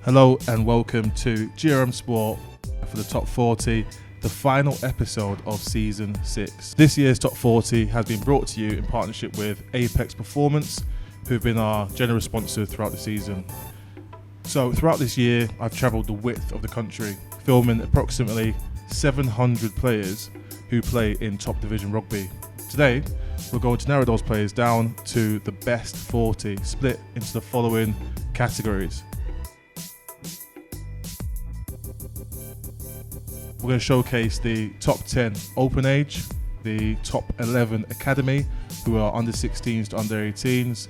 Hello and welcome to GRM SPORT for the Top 40, the final episode of Season 6. This year's Top 40 has been brought to you in partnership with Apex Performance, who've been our generous sponsor throughout the season. So throughout this year, I've travelled the width of the country, filming approximately 700 players who play in top division rugby. Today, we're going to narrow those players down to the best 40, split into the following categories. We're going to showcase the top 10 open age, the top 11 academy, who are under 16s to under 18s,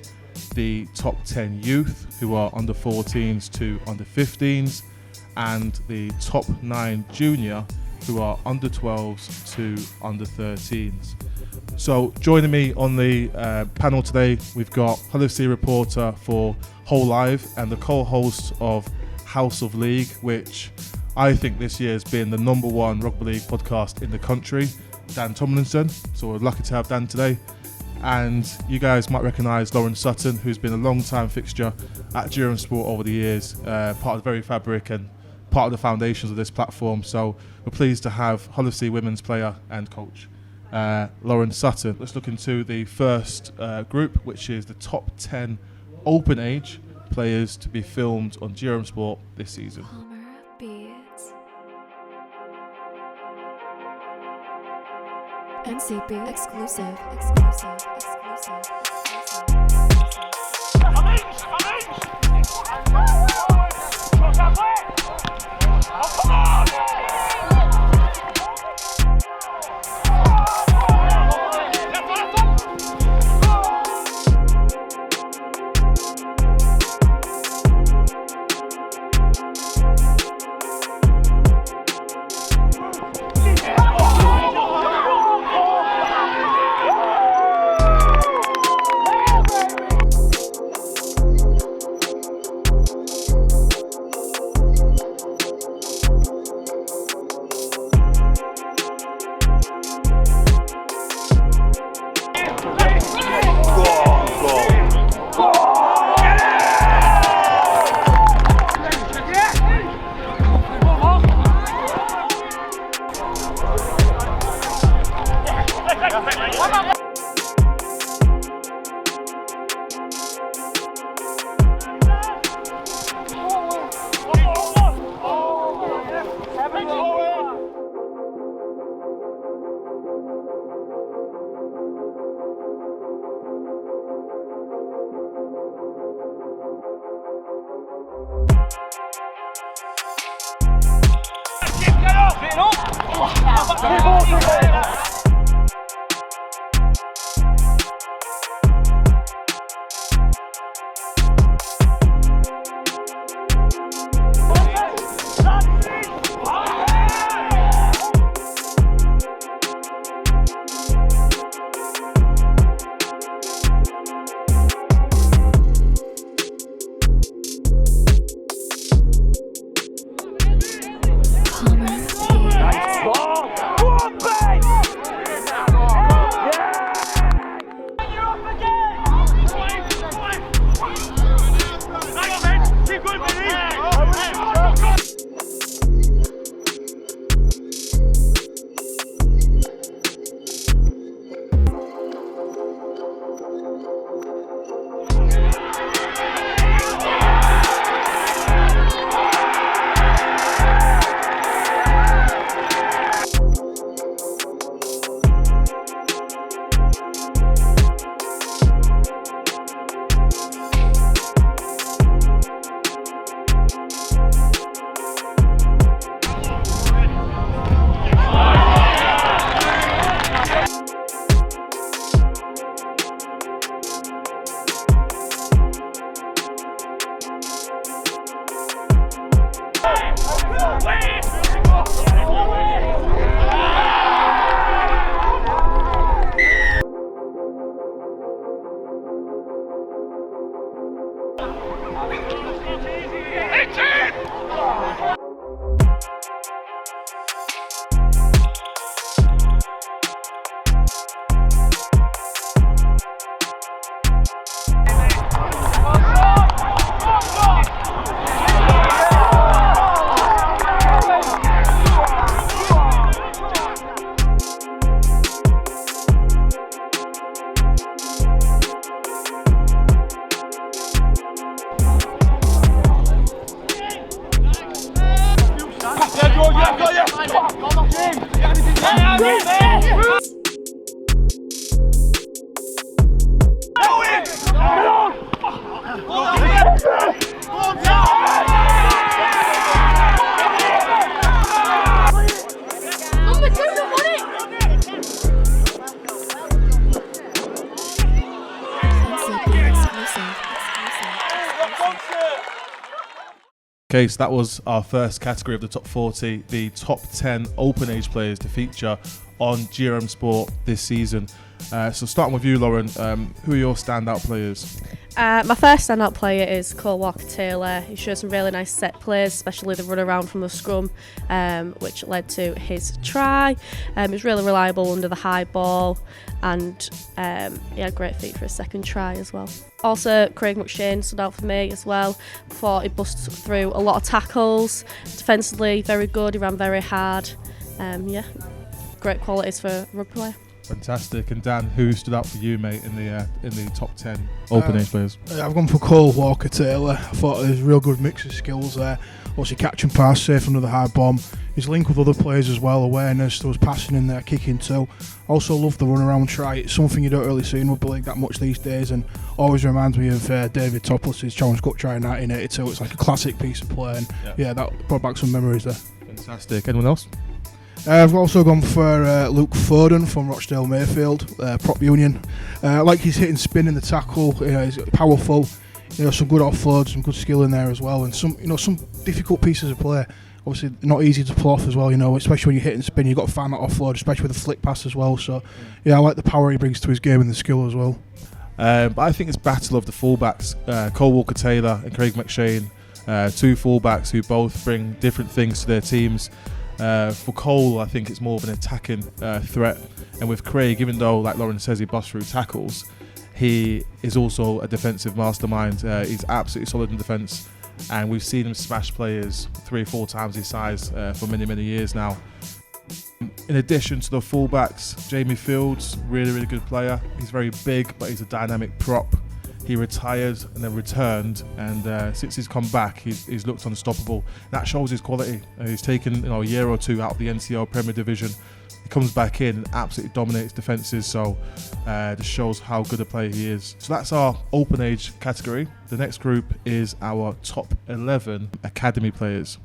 the top 10 youth, who are under 14s to under 15s, and the top 9 junior, who are under 12s to under 13s. So joining me on the panel today, we've got Hull FC reporter for Whole Live and the co-host of House of League, which I think this year has been the #1 rugby league podcast in the country, Dan Tomlinson. So we're lucky to have Dan today. And you guys might recognise Lauren Sutton, who's been a long-time fixture at GRM Sport over the years, part of the very fabric and part of the foundations of this platform. So we're pleased to have Hull FC women's player and coach, Lauren Sutton. Let's look into the first group, which is the top 10 open age players to be filmed on GRM Sport this season. NCB exclusive. Okay, so that was our first category of the top 40, the top 10 open age players to feature on GRM Sport this season. So starting with you, Lauren, who are your standout players? My first standout player is Cole Walker-Taylor. He showed some really nice set plays, especially the run around from the scrum, which led to his try. He was really reliable under the high ball, and he had great feet for his second try as well. Also, Craig McShane stood out for me as well. Thought he busted through a lot of tackles. Defensively, very good. He ran very hard. Great qualities for a rugby player. Fantastic. And Dan, who stood out for you, mate, in the top 10 open age players? I've gone for Cole Walker-Taylor. I thought there was a real good mix of skills there. Also catch and pass, safe under the high bomb. His link with other players as well, awareness, there was passing in there, kicking too. Also love the run around try. It's something you don't really see in rugby league that much these days, and always reminds me of David Topless's Challenge Cup try in 1982. It's like a classic piece of play, and that brought back some memories there. Fantastic. Anyone else? I've also gone for Luke Foden from Rochdale Mayfield, prop union. Like his hit and spin in the tackle, he's powerful. Some good offloads, some good skill in there as well, and some difficult pieces of play. Obviously, not easy to pull off as well. Especially when you hit and spin, you've got to find that offload, especially with a flick pass as well. So, I like the power he brings to his game and the skill as well. But I think it's battle of the fullbacks. Cole Walker-Taylor and Craig McShane, two fullbacks who both bring different things to their teams. For Cole, I think it's more of an attacking threat, and with Craig, even though, like Lauren says, he busts through tackles, he is also a defensive mastermind. He's absolutely solid in defence, and we've seen him smash players 3 or 4 times his size for many, many years now. In addition to the fullbacks, Jamie Fields, really, really good player. He's very big, but he's a dynamic prop. He retired and then returned, and since he's come back, he's looked unstoppable. That shows his quality. He's taken a year or two out of the NCL Premier Division. He comes back in and absolutely dominates defences, so just shows how good a player he is. So that's our open age category. The next group is our top 11 academy players.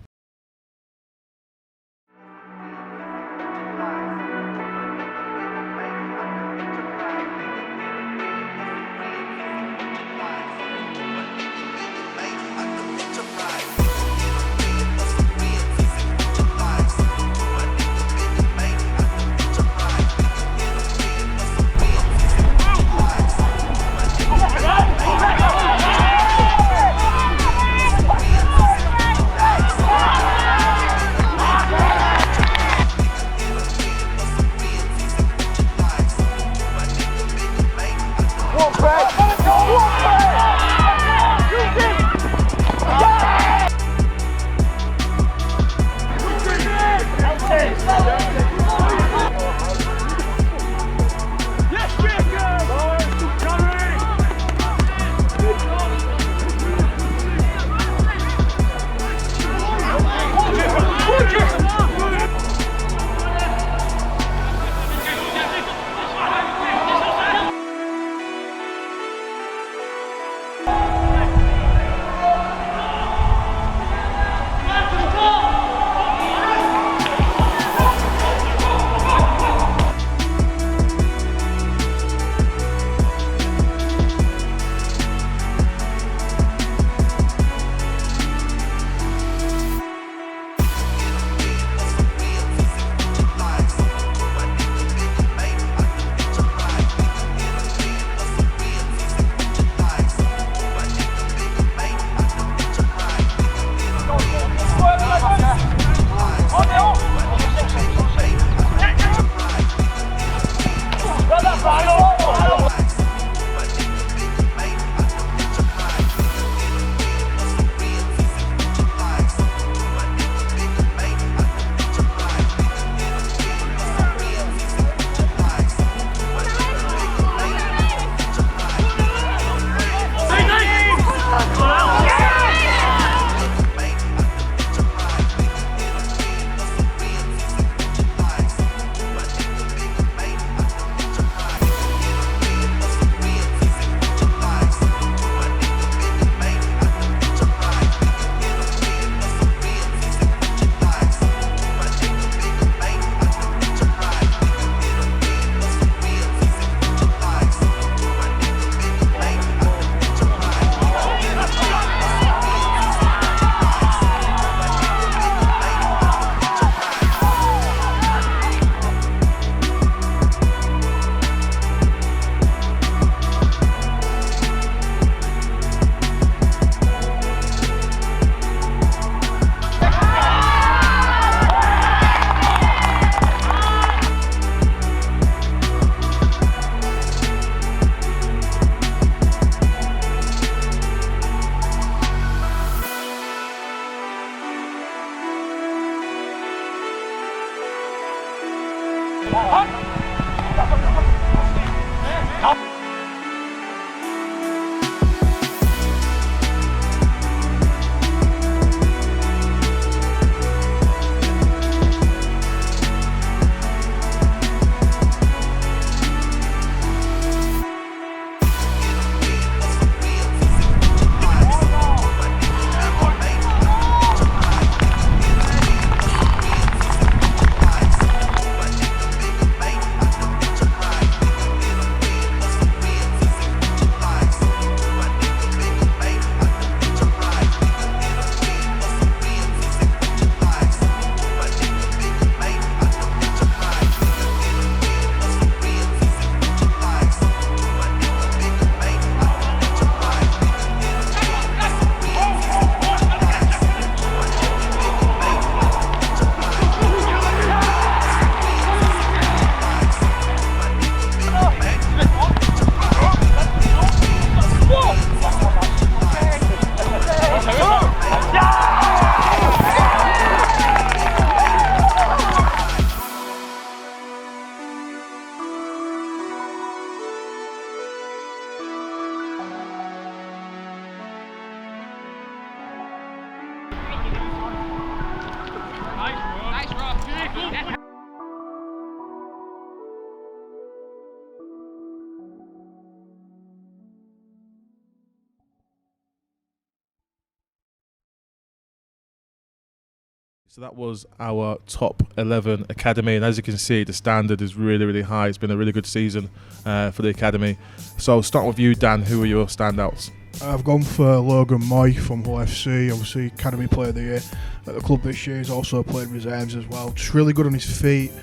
So that was our top 11 academy, and as you can see, the standard is really, really high. It's been a really good season for the academy. So I'll start with you, Dan. Who are your standouts? I've gone for Logan Moy from Hull FC, obviously Academy Player of the Year at the club this year. He's also played reserves as well. Just really good on his feet.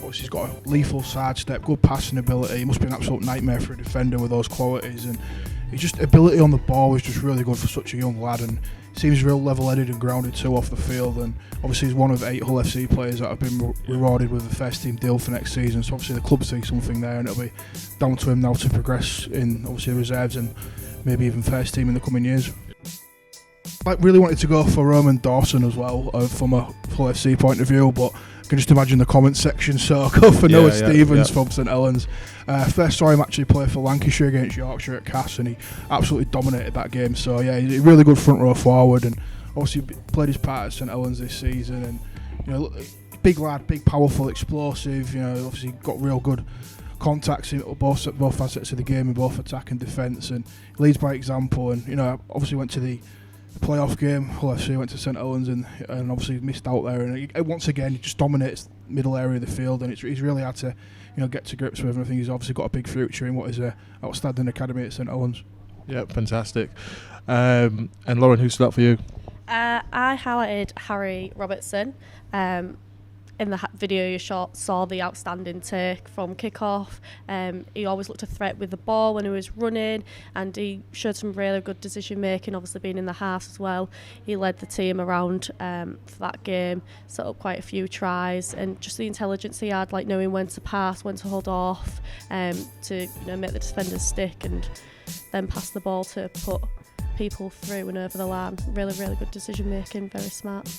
Obviously he's got a lethal sidestep, good passing ability. He must be an absolute nightmare for a defender with those qualities, and his just ability on the ball is just really good for such a young lad, and seems real level-headed and grounded too off the field. And obviously he's one of 8 Hull FC players that have been rewarded with a first team deal for next season, so obviously the club see something there, and it'll be down to him now to progress in obviously reserves and maybe even first team in the coming years. I really wanted to go for Roman Dawson as well from a Hull FC point of view, but I can just imagine the comment section, so I'll go for Noah Stevens from St Helens. First saw him actually play for Lancashire against Yorkshire at Cass, and he absolutely dominated that game. So yeah, he's a really good front row forward, and obviously played his part at St Helens this season. And you know, big lad, big, powerful, explosive. You know, obviously got real good contacts in both facets of the game, in both attack and defence, and leads by example. And you know, obviously went to the playoff game. Hull FC went to St Helens and obviously missed out there. And once again, he just dominates the middle area of the field, and he's really had to, you know, get to grips with. And I think he's obviously got a big future in what is a outstanding academy at St Helens. Yeah, fantastic. And Lauren, who stood up for you? I highlighted Harry Robertson. In the video you saw the outstanding take from kick-off. He always looked a threat with the ball when he was running, and he showed some really good decision making, obviously being in the half as well. He led the team around for that game, set up quite a few tries, and just the intelligence he had, like knowing when to pass, when to hold off, to make the defenders stick and then pass the ball to put people through and over the line. Really, really good decision making, very smart.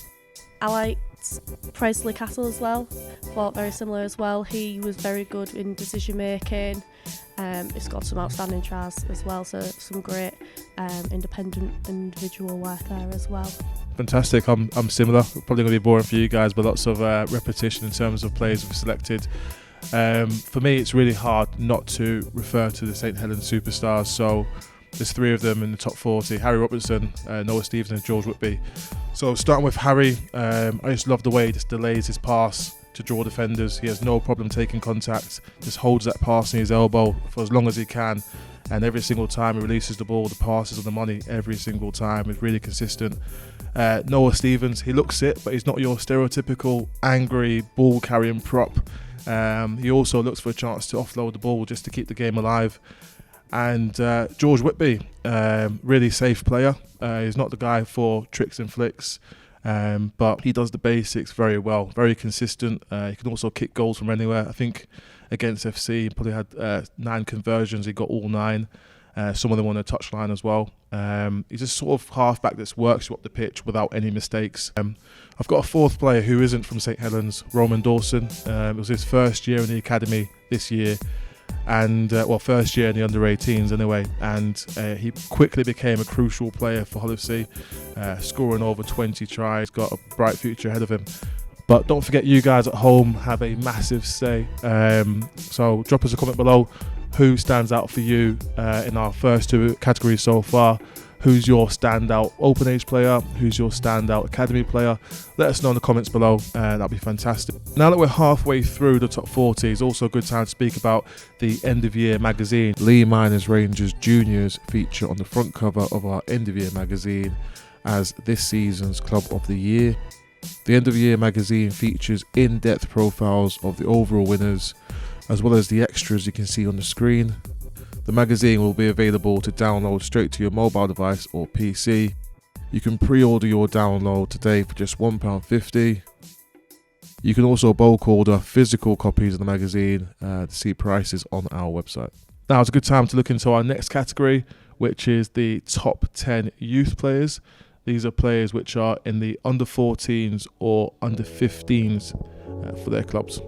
I liked Presley Castle as well. Thought very similar as well. He was very good in decision making. He's got some outstanding tries as well, so some great independent individual work there as well. Fantastic. I'm similar. Probably going to be boring for you guys, but lots of repetition in terms of players we've selected. For me, it's really hard not to refer to the St Helens superstars. So there's 3 of them in the top 40: Harry Robertson, Noah Stevens and George Whitby. So starting with Harry, I just love the way he just delays his pass to draw defenders. He has no problem taking contact, just holds that pass in his elbow for as long as he can, and every single time he releases the ball, the pass is on the money every single time. He's really consistent. Noah Stevens, he looks it, but he's not your stereotypical angry ball carrying prop. He also looks for a chance to offload the ball just to keep the game alive. And George Whitby, really safe player. He's not the guy for tricks and flicks, but he does the basics very well, very consistent. He can also kick goals from anywhere. I think against FC he probably had 9 conversions, he got all 9. Some of them on the touchline as well. He's a sort of halfback that works you up the pitch without any mistakes. I've got a fourth player who isn't from St Helens, Roman Dawson. It was his first year in the academy this year, and first year in the under-18s anyway, and he quickly became a crucial player for Hull FC, scoring over 20 tries, got a bright future ahead of him. But don't forget, you guys at home have a massive say, so drop us a comment below who stands out for you in our first two categories so far. Who's your standout open age player? Who's your standout academy player? Let us know in the comments below. That'd be fantastic. Now that we're halfway through the top 40, it's also a good time to speak about the end of year magazine. Lee Miners Rangers Juniors feature on the front cover of our end of year magazine as this season's club of the year. The end of year magazine features in-depth profiles of the overall winners, as well as the extras you can see on the screen. The magazine will be available to download straight to your mobile device or PC. You can pre-order your download today for just £1.50. You can also bulk order physical copies of the magazine to see prices on our website. Now it's a good time to look into our next category, which is the top 10 youth players. These are players which are in the under 14s or under 15s for their clubs.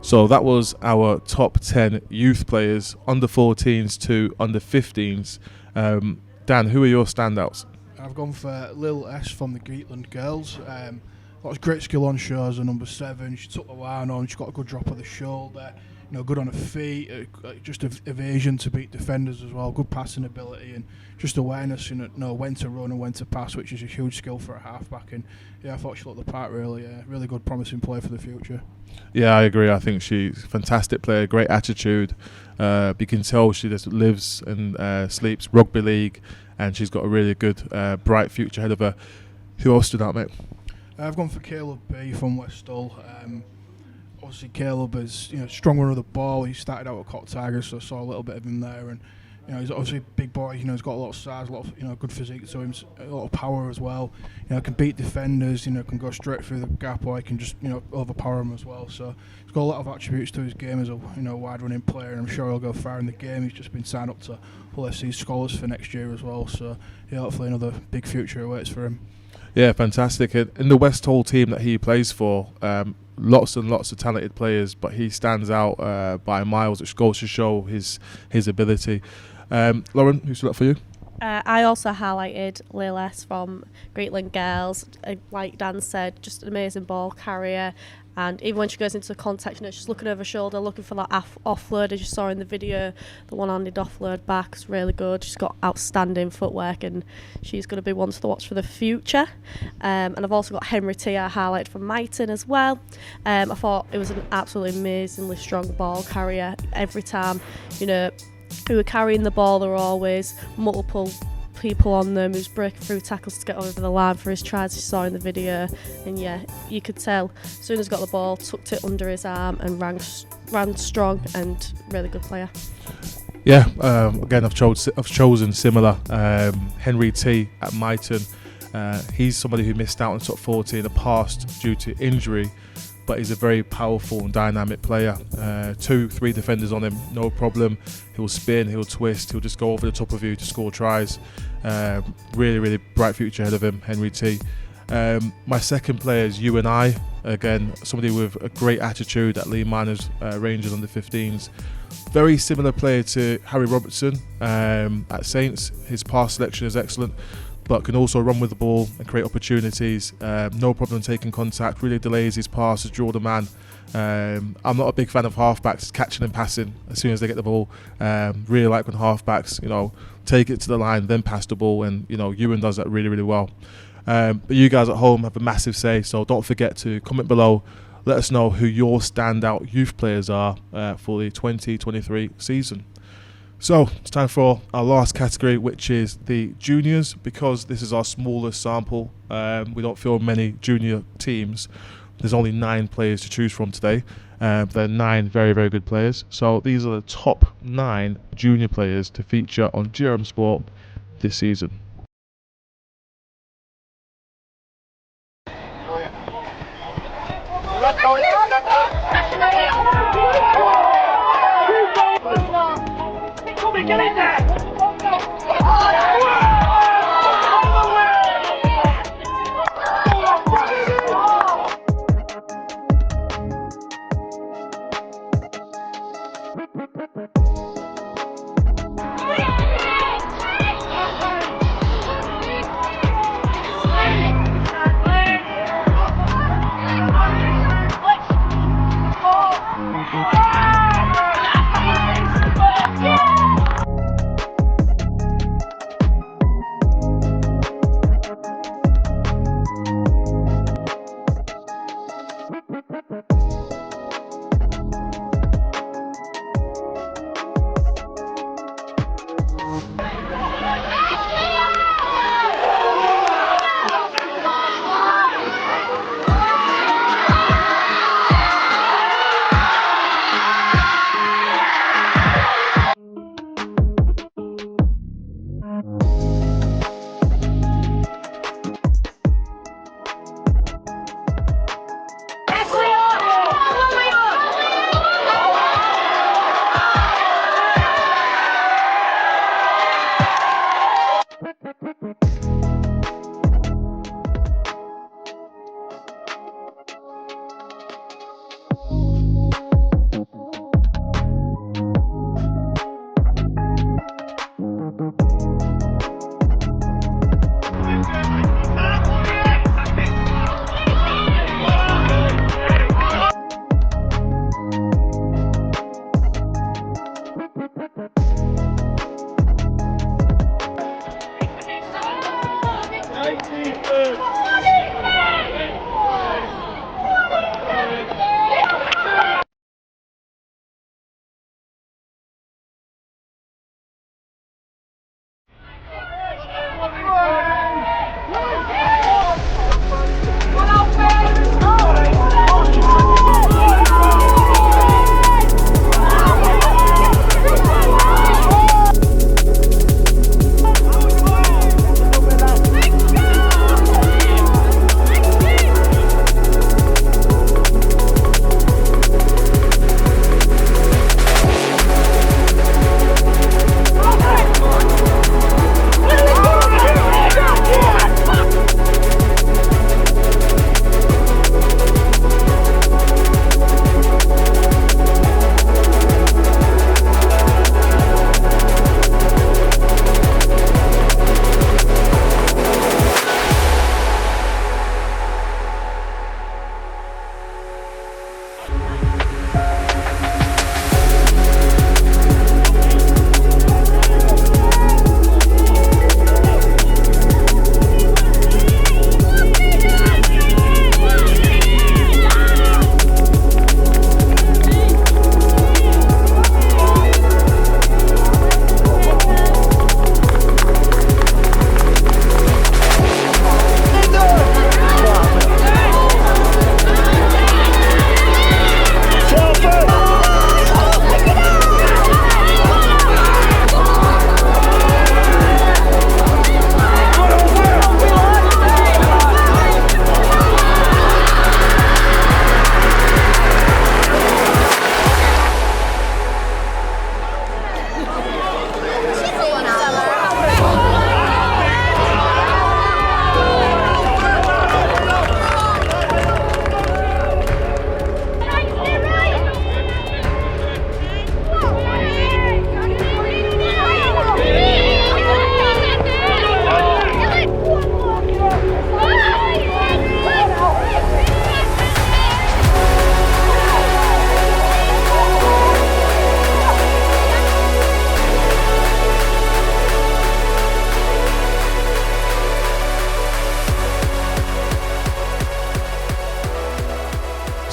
So that was our top 10 youth players, under 14s to under 15s. Dan, who are your standouts? I've gone for Lil S from the Greetland girls. Lots of great skill on show as a number 7. She took the line on, she got a good drop of the shoulder, good on her feet, just evasion to beat defenders as well, good passing ability and just awareness, when to run and when to pass, which is a huge skill for a halfback. And I thought she looked the part really, really good, promising player for the future. Yeah, I agree. I think she's a fantastic player, great attitude. You can tell she just lives and sleeps rugby league, and she's got a really good, bright future ahead of her. Who else stood out, mate? I've gone for Caleb B from West Hull. Obviously, Caleb is strong runner of the ball. He started out at Cock Tigers, so I saw a little bit of him there. And he's obviously a big boy. He's got a lot of size, a lot of good physique to him, a lot of power as well. Can beat defenders. Can go straight through the gap, or he can just overpower them as well. So he's got a lot of attributes to his game as a wide running player, and I'm sure he'll go far in the game. He's just been signed up to Hull FC's scholars for next year as well. So hopefully another big future awaits for him. Yeah, fantastic. In the West Hull team that he plays for, lots and lots of talented players, but he stands out by miles, which goes to show his ability. Lauren, who stood up for you? I also highlighted Lil S from Greetland Girls. Like Dan said, just an amazing ball carrier. And even when she goes into contact, she's looking over her shoulder, looking for that offload, as you saw in the video. The one-handed offload back is really good. She's got outstanding footwork, and she's going to be one to watch for the future. And I've also got Henry T, I highlighted from Boatin as well. I thought it was an absolutely amazingly strong ball carrier. Every time, who were carrying the ball, there were always multiple people on them who's breaking through tackles to get over the line for his tries, you saw in the video. And you could tell as soon as he got the ball, tucked it under his arm and ran strong, and really good player. Again, I've chosen similar. Henry T at Boatin. He's somebody who missed out on top 40 in the past due to injury, but he's a very powerful and dynamic player. 2-3 defenders on him, no problem. He'll spin, he'll twist, he'll just go over the top of you to score tries. Really, really bright future ahead of him, Henry T. My second player is UNI. Again, somebody with a great attitude at Lee Miners, Rangers under 15s. Very similar player to Harry Robertson at Saints. His pass selection is excellent, but can also run with the ball and create opportunities. No problem taking contact, really delays his passes, draw the man. I'm not a big fan of halfbacks catching and passing as soon as they get the ball. Really like when halfbacks, take it to the line, then pass the ball, and Ewan does that really, really well. But you guys at home have a massive say, so don't forget to comment below. Let us know who your standout youth players are for the 2023 season. So it's time for our last category, which is the juniors. Because this is our smallest sample, we don't field many junior teams. There's only 9 players to choose from today. They're 9 very, very good players. So these are the top 9 junior players to feature on GRM Sport this season. Get in there!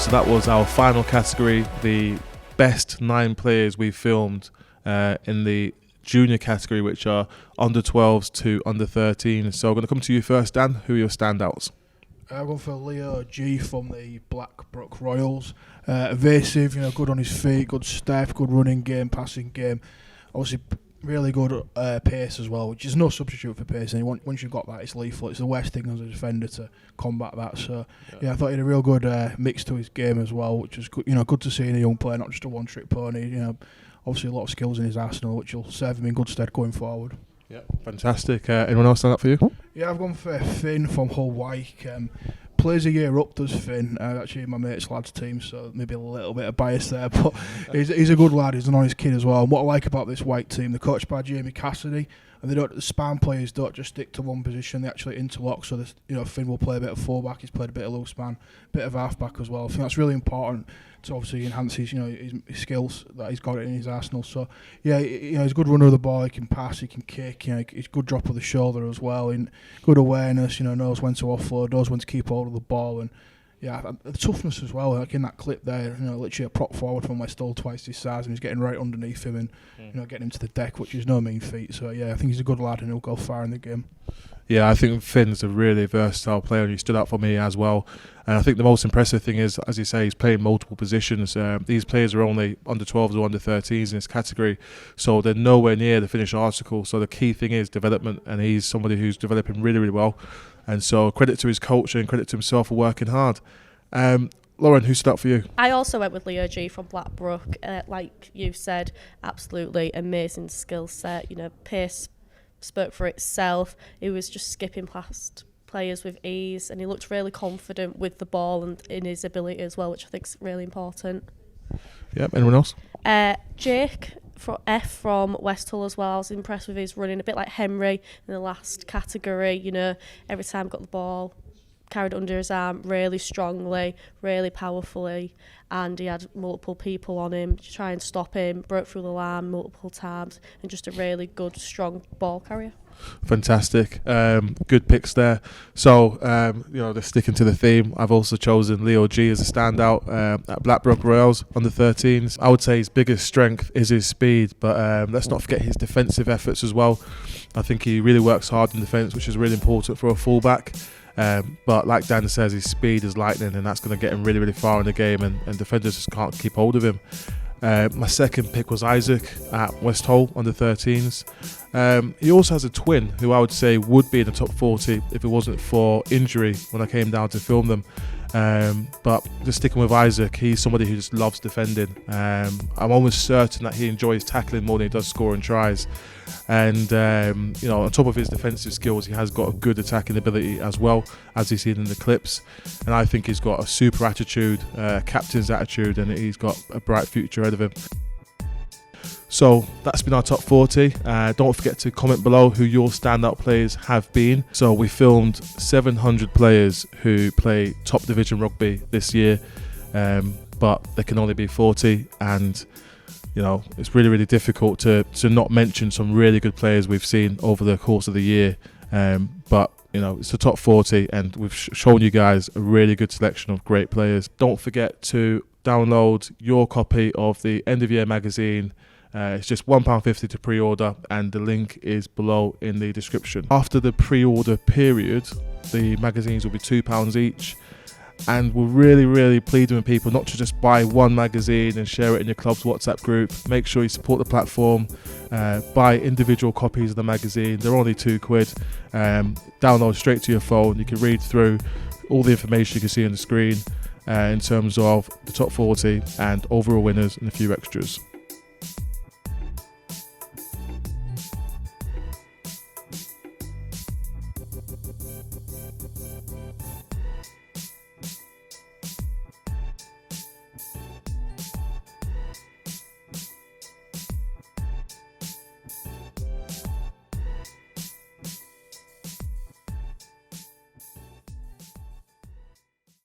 So that was our final category, the best 9 players we filmed in the junior category, which are under 12s to under 13. So I'm going to come to you first, Dan. Who are your standouts? I've gone for Leo G from the Blackbrook Royals. Evasive, good on his feet, good step, good running game, passing game. Obviously, really good pace as well, which is no substitute for pace. And once you've got that, it's lethal. It's the worst thing as a defender to combat that. So, I thought he had a real good mix to his game as well, which was good. Good to see in a young player, not just a one-trick pony. Obviously a lot of skills in his arsenal, which will serve him in good stead going forward. Yeah, fantastic. Anyone else stand up for you? Yeah, I've gone for Finn from Hull Wyke. Plays a year up, does Finn. Actually in my mate's lads team, so maybe a little bit of bias there, but he's a good lad. He's an honest kid as well. And what I like about this Wyke team, they're coached by Jamie Cassidy, and the span players don't just stick to one position; they actually interlock. So Finn will play a bit of fullback. He's played a bit of loose span, a bit of halfback as well. I think that's really important to obviously enhance his his skills that he's got in his arsenal. So he's a good runner of the ball. He can pass, he can kick. He's a good drop of the shoulder as well. And good awareness. Knows when to offload, knows when to keep hold of the ball, and the toughness as well. Like in that clip there, literally a prop forward from West Hull twice his size, and he's getting right underneath him and getting him to the deck, which is no mean feat. So I think he's a good lad and he'll go far in the game. Yeah, I think Finn's a really versatile player and he stood out for me as well. And I think the most impressive thing is, as you say, he's playing multiple positions. These players are only under 12s or under 13s in this category, so they're nowhere near the finished article. So the key thing is development, and he's somebody who's developing really, really well. And so credit to his coach and credit to himself for working hard. Lauren, who stood out for you? I also went with Leo G from Blackbrook. Like you said, absolutely amazing skill set. Pace spoke for itself. He was just skipping past players with ease, and he looked really confident with the ball and in his ability as well, which I think is really important. Yep. Anyone else? Jake from West Hull as well. I was impressed with his running, a bit like Henry in the last category. Every time got the ball, carried it under his arm really strongly, really powerfully, and he had multiple people on him to try and stop him, broke through the line multiple times, and just a really good, strong ball carrier. Fantastic. Good picks there. So, they're sticking to the theme. I've also chosen Leo G as a standout at Blackbrook Royals under 13s. I would say his biggest strength is his speed, but let's not forget his defensive efforts as well. I think he really works hard in defence, which is really important for a fullback. But like Dan says, his speed is lightning, and that's going to get him really, really far in the game, and defenders just can't keep hold of him. My second pick was Isaac at West Hull under 13s. He also has a twin who I would say would be in the top 40 if it wasn't for injury when I came down to film them. But just sticking with Isaac, he's somebody who just loves defending. I'm almost certain that he enjoys tackling more than he does scoring tries. And on top of his defensive skills, he has got a good attacking ability as well, as you see in the clips. And I think he's got a super attitude, captain's attitude, and he's got a bright future ahead of him. So that's been our top 40. Don't forget to comment below who your standout players have been. So we filmed 700 players who play top division rugby this year, but there can only be 40, and it's really, really difficult to not mention some really good players we've seen over the course of the year. But it's the top 40, and we've shown you guys a really good selection of great players. Don't forget to download your copy of the end of year magazine. It's just £1.50 to pre-order, and the link is below in the description. After the pre-order period, the magazines will be £2 each, and we're really, really pleading with people not to just buy one magazine and share it in your club's WhatsApp group. Make sure you support the platform, buy individual copies of the magazine. They're only £2. Download straight to your phone. You can read through all the information you can see on the screen in terms of the top 40 and overall winners and a few extras.